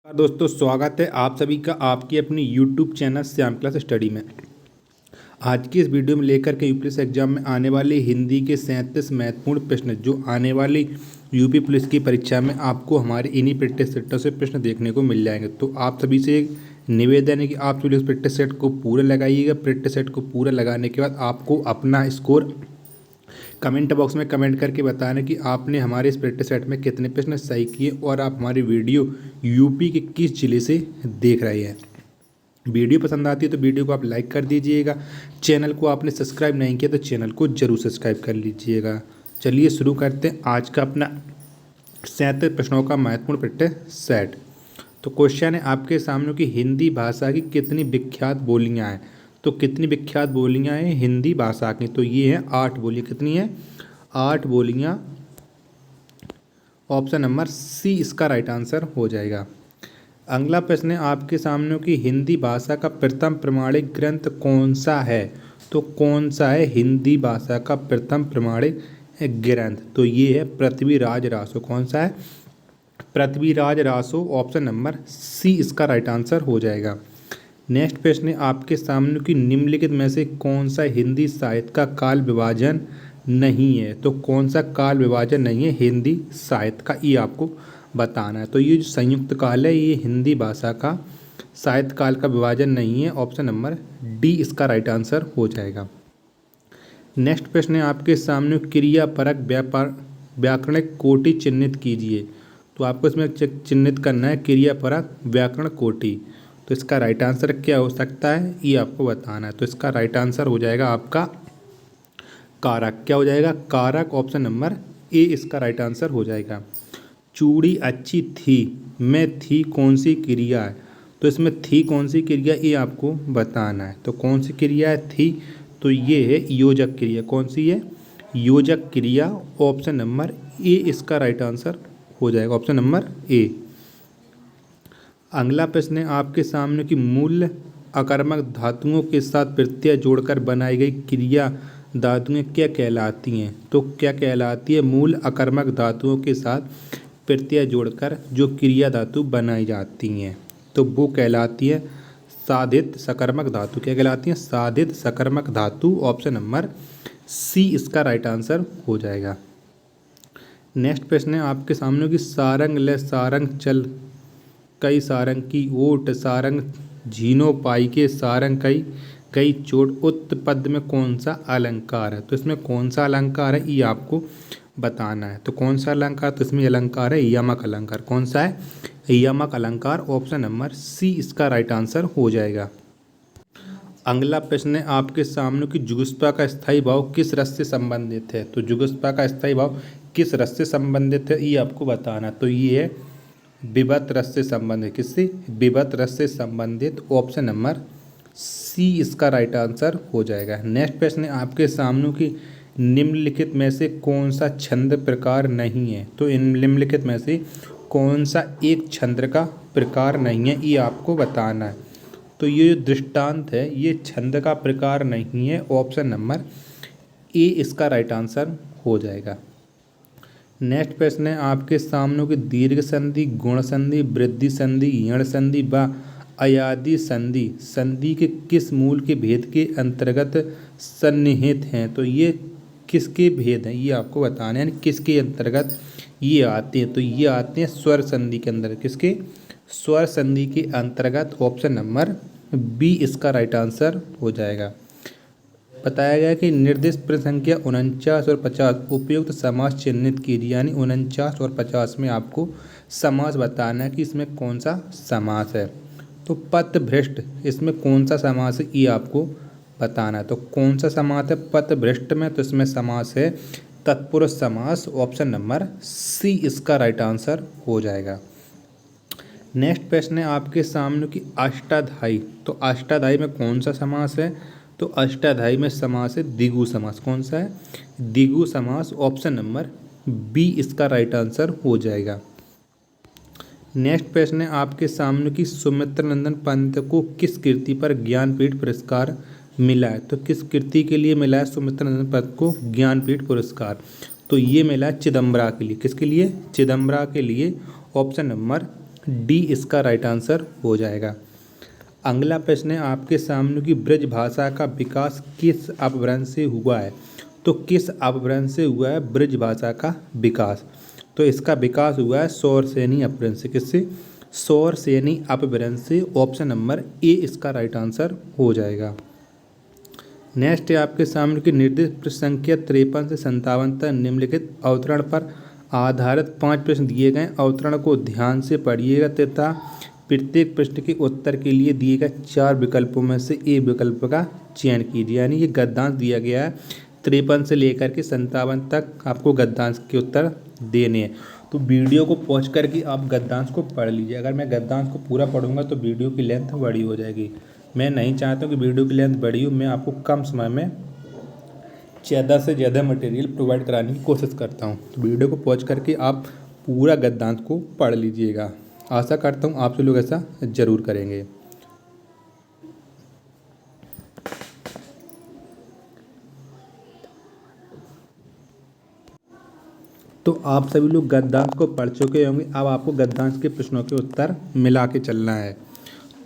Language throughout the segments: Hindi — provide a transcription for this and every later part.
दोस्तों, स्वागत है आप सभी का आपकी अपनी YouTube channel Shyam class study में। आज की इस वीडियो में लेकर के यूपीएससी एग्जाम में आने वाले हिंदी के 37 महत्वपूर्ण प्रश्न जो आने वाली यूपी पुलिस की परीक्षा में आपको हमारे इन्हीं प्रैक्टिस सेटों से प्रश्न देखने को मिल जाएंगे। तो आप सभी से एक निवेदन है कि आप सभी उस प्रैक्टिस सेट को पूरा लगाइएगा। प्रैक्टिस सेट को पूरा लगाने के बाद आपको अपना स्कोर कमेंट बॉक्स में कमेंट करके बताना कि आपने हमारे इस प्रैक्टिस सेट में कितने प्रश्न सही किए और आप हमारी वीडियो यूपी के किस जिले से देख रहे हैं। वीडियो पसंद आती है तो वीडियो को आप लाइक कर दीजिएगा। चैनल को आपने सब्सक्राइब नहीं किया तो चैनल को जरूर सब्सक्राइब कर लीजिएगा। चलिए शुरू करते हैं आज का अपना 37 प्रश्नों का महत्वपूर्ण प्रैक्टिस सेट। तो क्वेश्चन है आपके सामने कि हिंदी भाषा की कितनी विख्यात बोलियाँ हैं। तो कितनी विख्यात बोलियाँ हैं हिंदी भाषा की? तो ये हैं 8 बोलियाँ। कितनी हैं? 8 बोलियाँ। ऑप्शन नंबर सी इसका राइट आंसर हो जाएगा। अगला प्रश्न है आपके सामने कि हिंदी भाषा का प्रथम प्रमाणिक ग्रंथ कौन सा है। तो कौन सा है हिंदी भाषा का प्रथम प्रमाणिक ग्रंथ? तो ये है पृथ्वीराज रासो। कौन सा है? Prithviraj Raso. Option number C इसका राइट आंसर हो जाएगा। नेक्स्ट प्रश्न है आपके सामने कि निम्नलिखित में से कौन सा हिंदी साहित्य का काल विभाजन नहीं है। तो कौन सा काल विभाजन नहीं है हिंदी साहित्य का, ये आपको बताना है। तो ये जो संयुक्त काल है ये हिंदी भाषा का साहित्य काल का विभाजन नहीं है। ऑप्शन नंबर डी इसका राइट आंसर हो जाएगा। नेक्स्ट प्रश्न है आपके सामने क्रियापरक व्याकरणिक कोटि चिन्हित कीजिए। तो आपको इसमें चिन्हित करना है क्रियापरक व्याकरण कोटि। तो इसका राइट आंसर क्या हो सकता है ये आपको बताना है। तो इसका राइट आंसर हो जाएगा आपका कारक। क्या हो जाएगा? कारक। ऑप्शन नंबर ए इसका राइट आंसर हो जाएगा। चूड़ी अच्छी थी में थी कौन सी क्रिया है? तो इसमें थी कौन सी क्रिया ये आपको बताना है। तो कौन सी क्रिया है थी? तो ये है योजक क्रिया। कौन सी है? योजक क्रिया। ऑप्शन नंबर ए इसका राइट आंसर हो जाएगा। Option number A. अगला प्रश्न है आपके सामने कि मूल अकर्मक धातुओं के साथ प्रत्यय जोड़कर बनाई गई क्रिया धातुएं क्या कहलाती हैं? तो क्या कहलाती है? मूल अकर्मक धातुओं के साथ प्रत्यय जोड़कर जो क्रिया धातु बनाई जाती हैं तो वो कहलाती है साधित सकर्मक धातु। क्या कहलाती है? साधित सकर्मक धातु। ऑप्शन नंबर सी इसका राइट आंसर हो जाएगा। नेक्स्ट प्रश्न है आपके सामने कि सारंग ले सारंग चल कई सारंग की ओट सारंग झीनो पाई के सारंग कई कई चोट उत्त पद में कौन सा अलंकार है? तो इसमें कौन सा अलंकार है ये आपको बताना है। तो कौन सा अलंकार? तो इसमें अलंकार है यमक अलंकार। कौन सा है? यमक अलंकार। ऑप्शन नंबर सी इसका राइट आंसर हो जाएगा। अगला प्रश्न है आपके सामने कि जुगुप्सा का स्थायी भाव किस रस से संबंधित है। तो जुगुप्सा का स्थायी भाव किस रस से संबंधित है ये आपको बताना। तो ये है विभक्त रस से संबंधित। किससे? विभक्त रस से संबंधित। ऑप्शन नंबर सी इसका राइट आंसर हो जाएगा। नेक्स्ट प्रश्न है आपके सामने कि निम्नलिखित में से कौन सा छंद प्रकार नहीं है। तो इन निम्नलिखित में से कौन सा एक छंद का प्रकार नहीं है ये आपको बताना है। तो ये जो दृष्टांत है ये छंद का प्रकार नहीं है। ऑप्शन नंबर ए इसका राइट आंसर हो जाएगा। नेक्स्ट प्रश्न है आपके सामने कि दीर्घ संधि गुण संधि वृद्धि संधि यण संधि व अयादि संधि संधि के किस मूल के भेद के अंतर्गत सन्निहित हैं। तो ये किसके भेद हैं ये आपको बताना है, यानी किसके अंतर्गत ये आते हैं। तो ये आते हैं स्वर संधि के अंदर। किसके? स्वर संधि के अंतर्गत। ऑप्शन नंबर बी इसका राइट आंसर हो जाएगा। बताया गया कि निर्दिष्ट प्रश्न संख्या 49 और 50 उपयुक्त समास चिन्हित कीजिए। यानी 49 और 50 में आपको समास बताना है कि इसमें कौन सा समास है। तो पथभ्रष्ट इसमें कौन सा समास है ये आपको बताना है। तो कौन सा समास है पथभ्रष्ट में? तो इसमें समास है तत्पुरुष समास। ऑप्शन नंबर सी इसका राइट आंसर हो जाएगा। नेक्स्ट प्रश्न है आपके सामने कि अष्टाध्यायी। तो अष्टाध्यायी में कौन सा समास है? तो अष्टाध्यायी में समास है द्विगु समास। कौन सा है? द्विगु समास। ऑप्शन नंबर बी इसका राइट आंसर हो जाएगा। नेक्स्ट प्रश्न है आपके सामने कि सुमित्र नंदन पंत को किस कृति पर ज्ञानपीठ पुरस्कार मिला है। तो किस कृति के लिए मिला है सुमित्र नंदन पंत को ज्ञानपीठ पुरस्कार? तो ये मिला चिदम्बरा के लिए। किसके लिए? चिदम्बरा के लिए। ऑप्शन नंबर डी इसका राइट आंसर हो जाएगा। अगला प्रश्न है आपके सामने की ब्रज भाषा का विकास किस अपभ्रंश से हुआ है। तो किस अपभ्रंश से हुआ है ब्रज भाषा का विकास। तो इसका विकास हुआ है सौरसेनी अपभ्रंश से। किससे? सौरसेनी अपभ्रंश से। ऑप्शन नंबर ए इसका राइट आंसर हो जाएगा। नेक्स्ट है आपके सामने की निर्दिष्ट प्रश्न संख्या 53 से 57 तक निम्नलिखित अवतरण पर आधारित 5 प्रश्न दिए गए। अवतरण को ध्यान से पढ़िएगा तथा प्रत्येक प्रश्न के उत्तर के लिए दिए गए 4 विकल्पों में से ए विकल्प का चयन कीजिए। यानी ये गद्यांश दिया गया है 53 से लेकर के 57 तक आपको गद्यांश के उत्तर देने हैं। तो वीडियो को पॉज करके आप गद्यांश को पढ़ लीजिए। अगर मैं गद्यांश को पूरा पढ़ूंगा तो वीडियो की लेंथ बड़ी हो जाएगी। मैं नहीं चाहता हूँ कि वीडियो की लेंथ बड़ी हो। मैं आपको कम समय में ज़्यादा से ज़्यादा मटेरियल प्रोवाइड कराने की कोशिश करता हूँ। तो वीडियो को पॉज करके आप पूरा गद्यांश को पढ़ लीजिएगा। आशा करता हूँ आप सब लोग ऐसा ज़रूर करेंगे। तो आप सभी लोग गद्यांश को पढ़ चुके होंगे। अब आपको गद्यांश के प्रश्नों के उत्तर मिला के चलना है।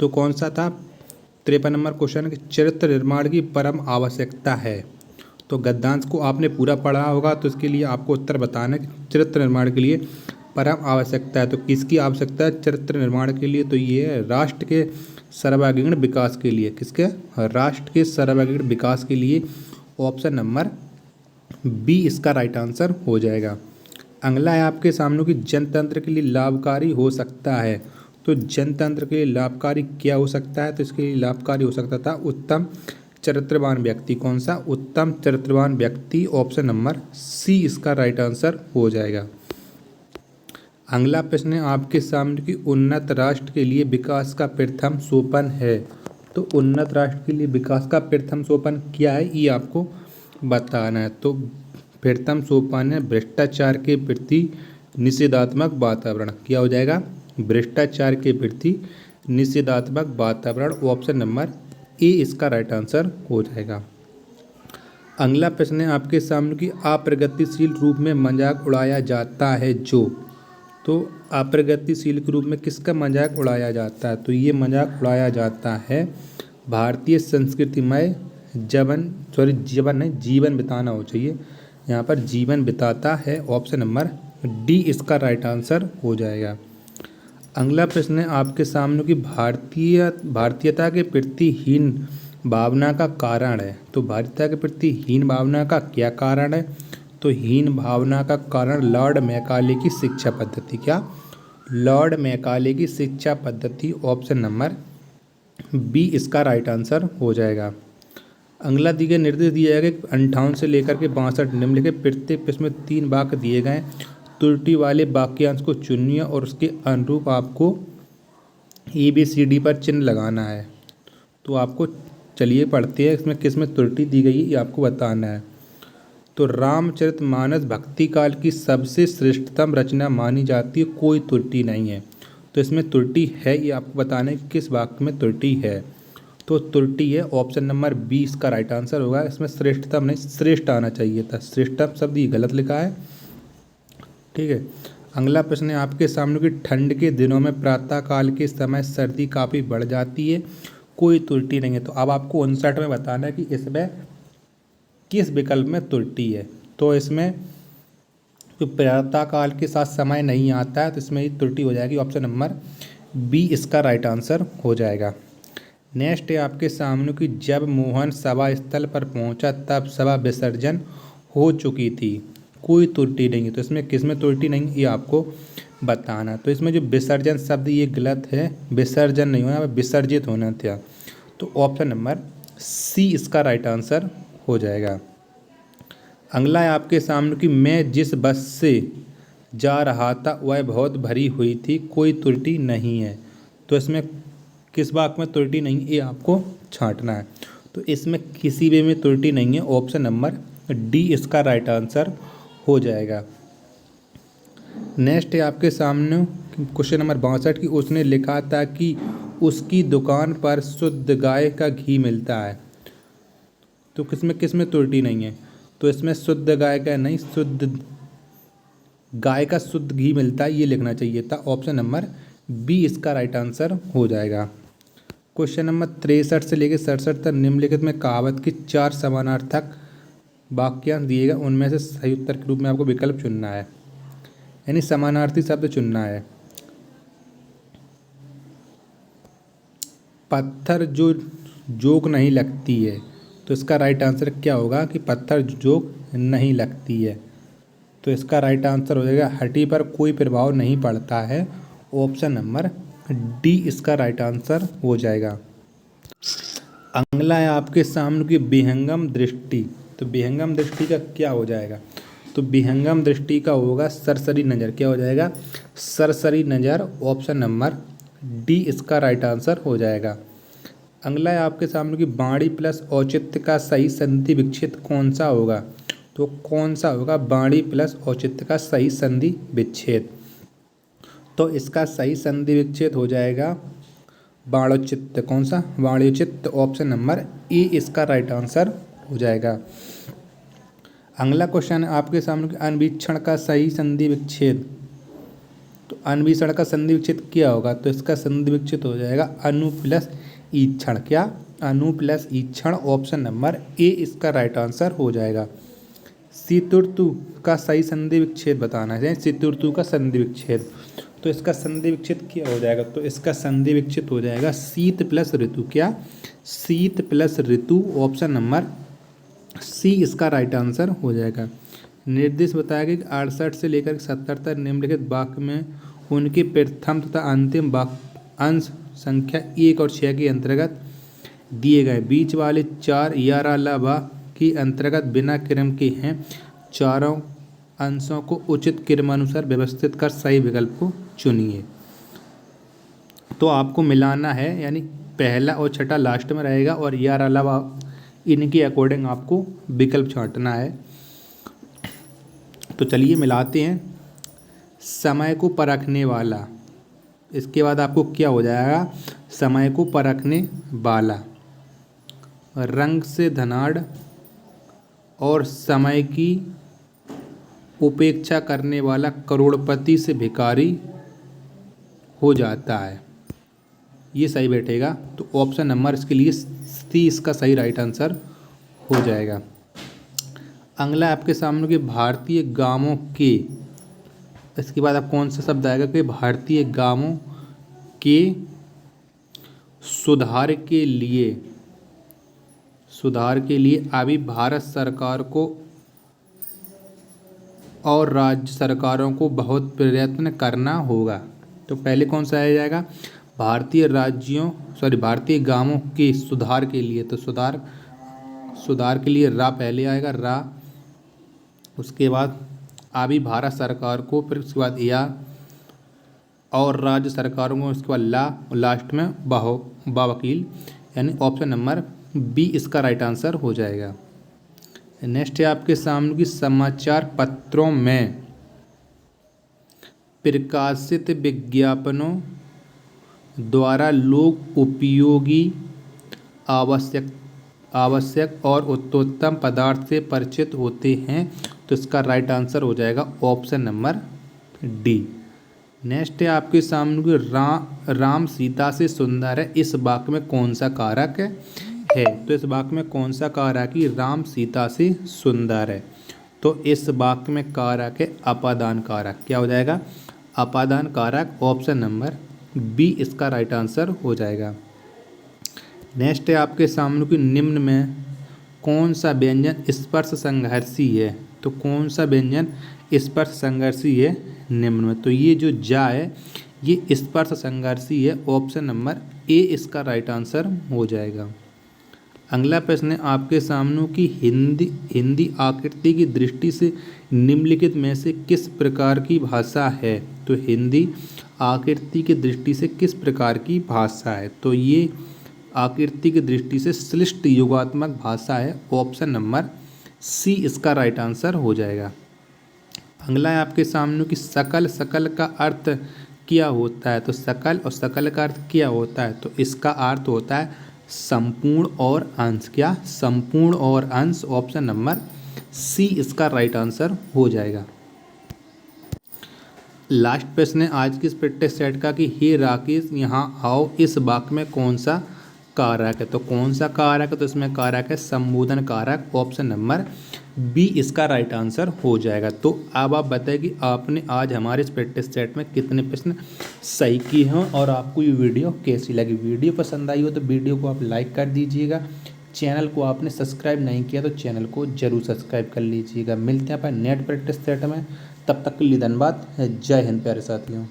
तो कौन सा था? 53 नंबर क्वेश्चन कि चरित्र निर्माण की परम आवश्यकता है। तो गद्यांश को आपने पूरा पढ़ा होगा तो इसके लिए आपको उत्तर बताना है कि चरित्र निर्माण के लिए परम आवश्यकता है। तो किसकी आवश्यकता है चरित्र निर्माण के लिए? तो ये है राष्ट्र के सर्वांगीण विकास के लिए। किसके? राष्ट्र के सर्वांगीण विकास के लिए। ऑप्शन नंबर बी इसका राइट आंसर हो जाएगा। अगला है आपके सामने कि जनतंत्र के लिए लाभकारी हो सकता है। तो जनतंत्र के लिए लाभकारी क्या हो सकता है? तो इसके लिए लाभकारी हो सकता था उत्तम चरित्रवान व्यक्ति। कौन सा? उत्तम चरित्रवान व्यक्ति। ऑप्शन नंबर सी इसका राइट आंसर हो जाएगा। अगला प्रश्न है आपके सामने कि उन्नत राष्ट्र के लिए विकास का प्रथम सोपान है। तो उन्नत राष्ट्र के लिए विकास का प्रथम सोपान क्या है ये आपको बताना है। तो प्रथम सोपान है भ्रष्टाचार के प्रति निषेधात्मक वातावरण। क्या हो जाएगा? भ्रष्टाचार के प्रति निषेधात्मक वातावरण। ऑप्शन नंबर ए इसका राइट आंसर हो जाएगा। अगला प्रश्न है आपके सामने कि अप्रगतिशील रूप में मजाक उड़ाया जाता है जो। तो अप्रगतिशील के रूप में किसका मजाक उड़ाया जाता है? तो ये मजाक उड़ाया जाता है भारतीय संस्कृति में जीवन बिताना हो चाहिए। यहाँ पर जीवन बिताता है। ऑप्शन नंबर डी इसका राइट आंसर हो जाएगा। अगला प्रश्न है आपके सामने कि भारतीयता के प्रति हीन भावना का कारण है। तो भारतीयता के प्रति हीन भावना का क्या कारण है? तो हीन भावना का कारण लॉर्ड मैकाले की शिक्षा पद्धति। क्या? लॉर्ड मैकाले की शिक्षा पद्धति। ऑप्शन नंबर बी इसका राइट आंसर हो जाएगा। अगला दिए गए निर्देश दिया गया कि 58 से लेकर के 62 निम्नलिखित प्रत्येक प्रश्न में 3 वाक्य दिए गए। त्रुटि वाले वाक्यांश को चुनिए और उसके अनुरूप आपको ABCD पर चिन्ह लगाना है। तो आपको चलिए पढ़ते हैं इसमें किस में त्रुटि दी गई है ये आपको बताना है। तो रामचरितमानस भक्ति काल की सबसे श्रेष्ठतम रचना मानी जाती है, कोई त्रुटि नहीं है। तो इसमें त्रुटि है ये आपको बताना है किस वाक्य में त्रुटि है। तो त्रुटि है ऑप्शन नंबर बी इसका राइट आंसर होगा। इसमें श्रेष्ठतम नहीं श्रेष्ठ आना चाहिए था। श्रेष्ठतम शब्द ये गलत लिखा है। ठीक है। अगला प्रश्न है आपके सामने कि ठंड के दिनों में प्रातः काल के समय सर्दी काफ़ी बढ़ जाती है, कोई त्रुटि नहीं है। तो अब आपको 59 में बताना है कि इसमें किस विकल्प में त्रुटि है। तो इसमें जो प्रातः काल के साथ समय नहीं आता है तो इसमें ये त्रुटि हो जाएगी। ऑप्शन नंबर बी इसका राइट आंसर हो जाएगा। नेक्स्ट है आपके सामने कि जब मोहन सभा स्थल पर पहुंचा तब सभा विसर्जन हो चुकी थी, कोई त्रुटि नहीं है। तो इसमें किस में त्रुटि नहीं ये आपको बताना। तो इसमें जो विसर्जन शब्द ये गलत है, विसर्जन नहीं होना विसर्जित होना था। तो ऑप्शन नंबर सी इसका राइट आंसर हो जाएगा। अगला है आपके सामने कि मैं जिस बस से जा रहा था वह बहुत भरी हुई थी, कोई त्रुटि नहीं है। तो इसमें किस वाक्य में त्रुटि नहीं ये आपको छांटना है। तो इसमें किसी भी में त्रुटि नहीं है। ऑप्शन नंबर डी इसका राइट आंसर हो जाएगा। नेक्स्ट है आपके सामने क्वेश्चन नंबर 62 की उसने लिखा था कि उसकी दुकान पर शुद्ध गाय का घी मिलता है। तो किस में त्रुटि नहीं है। तो इसमें शुद्ध गाय का नहीं शुद्ध गाय का शुद्ध घी मिलता है ये लिखना चाहिए था। ऑप्शन नंबर बी इसका राइट आंसर हो जाएगा। क्वेश्चन नंबर 63 से लेकर 67 तक निम्नलिखित में कहावत की 4 समानार्थक वाक्यांश दिए गए, उनमें से सही उत्तर के रूप में आपको विकल्प चुनना है, यानी समानार्थी शब्द चुनना है। पत्थर जो जोक नहीं लगती है, तो इसका राइट आंसर क्या होगा कि पत्थर जोक नहीं लगती है। तो इसका राइट आंसर हो जाएगा हड्डी पर कोई प्रभाव नहीं पड़ता है। ऑप्शन नंबर डी इसका राइट आंसर हो जाएगा। अगला है आपके सामने की विहंगम दृष्टि। तो विहंगम दृष्टि का क्या हो जाएगा? तो विहंगम दृष्टि का होगा सरसरी नज़र। क्या हो जाएगा? सरसरी नज़र। ऑप्शन नंबर डी इसका राइट आंसर हो जाएगा। अगला है आपके सामने की बाणी प्लस औचित्य का सही संधि विच्छेद कौन सा होगा? तो कौन सा होगा बाणी प्लस औचित्य का सही संधि विच्छेद? तो इसका सही संधि विच्छेद हो जाएगा बाणोचित्त। कौन सा? बाणोचित्त। ऑप्शन नंबर ए इसका राइट आंसर हो जाएगा। अगला क्वेश्चन है आपके सामने अनवीक्षण का सही संधि विच्छेद। तो अनवीक्षण का संधि विच्छेद क्या होगा? तो इसका संधि विच्छेद हो जाएगा अनु प्लस ईक्षण। क्या? अनु प्लस ईक्षण। ऑप्शन नंबर ए इसका राइट आंसर हो जाएगा। शीतुर्तु का सही संधि विच्छेद बताना है। शीतुर्तु का संधि विच्छेद, तो इसका संधि विच्छेद क्या हो जाएगा? तो इसका संधि विच्छेद हो जाएगा शीत प्लस ऋतु। क्या? शीत प्लस ऋतु। ऑप्शन नंबर सी इसका राइट आंसर हो जाएगा। निर्देश बताया गया कि 68 से लेकर 70 तक निम्नलिखित वाक्य में उनके प्रथम तथा अंतिम वाक्य अंश संख्या 1 और 6 के अंतर्गत दिए गए बीच वाले 4 या अलावा के अंतर्गत बिना क्रम के हैं चारों अंशों को उचित क्रमानुसार व्यवस्थित कर सही विकल्प को चुनिए। तो आपको मिलाना है, यानी पहला और छठा लास्ट में रहेगा और या अलावा इनके अकॉर्डिंग आपको विकल्प छांटना है। तो चलिए मिलाते हैं। समय को परखने वाला, इसके बाद आपको क्या हो जाएगा? समय को परखने वाला, रंग से धनाढ़ और समय की उपेक्षा करने वाला करोड़पति से भिखारी हो जाता है। ये सही बैठेगा। तो ऑप्शन नंबर इसके लिए सी इसका सही राइट आंसर हो जाएगा। अगला आपके सामने के भारतीय गांवों के, इसके बाद आप कौन सा शब्द आएगा कि भारतीय गांवों के सुधार के लिए अभी भारत सरकार को और राज्य सरकारों को बहुत प्रयत्न करना होगा। तो पहले कौन सा आ जाएगा? भारतीय गांवों के सुधार के लिए। तो सुधार के लिए रा पहले आएगा, रा, उसके बाद अभी भारत सरकार को, फिर उसके बाद या और राज्य सरकारों को, उसके बाद ला और लास्ट में बावकील, यानी ऑप्शन नंबर बी इसका राइट आंसर हो जाएगा। नेक्स्ट है आपके सामने की समाचार पत्रों में प्रकाशित विज्ञापनों द्वारा लोग उपयोगी आवश्यक और उत्तम पदार्थ से परिचित होते हैं। तो इसका राइट आंसर हो जाएगा ऑप्शन नंबर डी। नेक्स्ट है आपके सामने की राम सीता से सुंदर है, इस वाक्य में कौन सा कारक है? तो इस वाक्य में कौन सा कारक कि राम सीता से सुंदर है? तो इस वाक्य में कारक है अपादान कारक। क्या हो जाएगा? अपादान कारक। ऑप्शन नंबर बी इसका राइट आंसर हो जाएगा। नेक्स्ट है आपके सामने की निम्न में कौन सा व्यंजन स्पर्श संघर्षी है? तो कौन सा व्यंजन स्पर्श संघर्षी है निम्न में? तो ये जो जा है ये स्पर्श संघर्षी है। ऑप्शन नंबर ए इसका राइट आंसर हो जाएगा। अगला प्रश्न है आपके सामने की हिंदी आकृति की दृष्टि से निम्नलिखित में से किस प्रकार की भाषा है? तो हिंदी आकृति की दृष्टि से किस प्रकार की भाषा है? तो ये आकृति की दृष्टि से श्लिष्ट योगात्मक भाषा है। ऑप्शन नंबर सी इसका राइट आंसर हो जाएगा। अगला है आपके सामने की सकल का अर्थ क्या होता है? तो सकल और सकल का अर्थ क्या होता है? तो इसका अर्थ होता है संपूर्ण और अंश। क्या? संपूर्ण और अंश। ऑप्शन नंबर सी इसका राइट आंसर हो जाएगा। लास्ट प्रश्न है आज की इस प्रैक्टिस सेट का कि हे राकेश यहाँ आओ, इस वाक्य में कौन सा कारक है। तो कौन सा कारक है, तो इसमें कारक है संबोधन कारक। ऑप्शन नंबर बी इसका राइट आंसर हो जाएगा। तो अब आप बताइए कि आपने आज हमारे इस प्रैक्टिस सेट में कितने प्रश्न सही किए हैं और आपको ये वीडियो कैसी लगी। वीडियो पसंद आई हो तो वीडियो को आप लाइक कर दीजिएगा। चैनल को आपने सब्सक्राइब नहीं किया तो चैनल को जरूर सब्सक्राइब कर लीजिएगा। मिलते हैं अपन नेट प्रैक्टिस सेट में, तब तक के लिए धन्यवाद। जय हिंद प्यारे साथियों।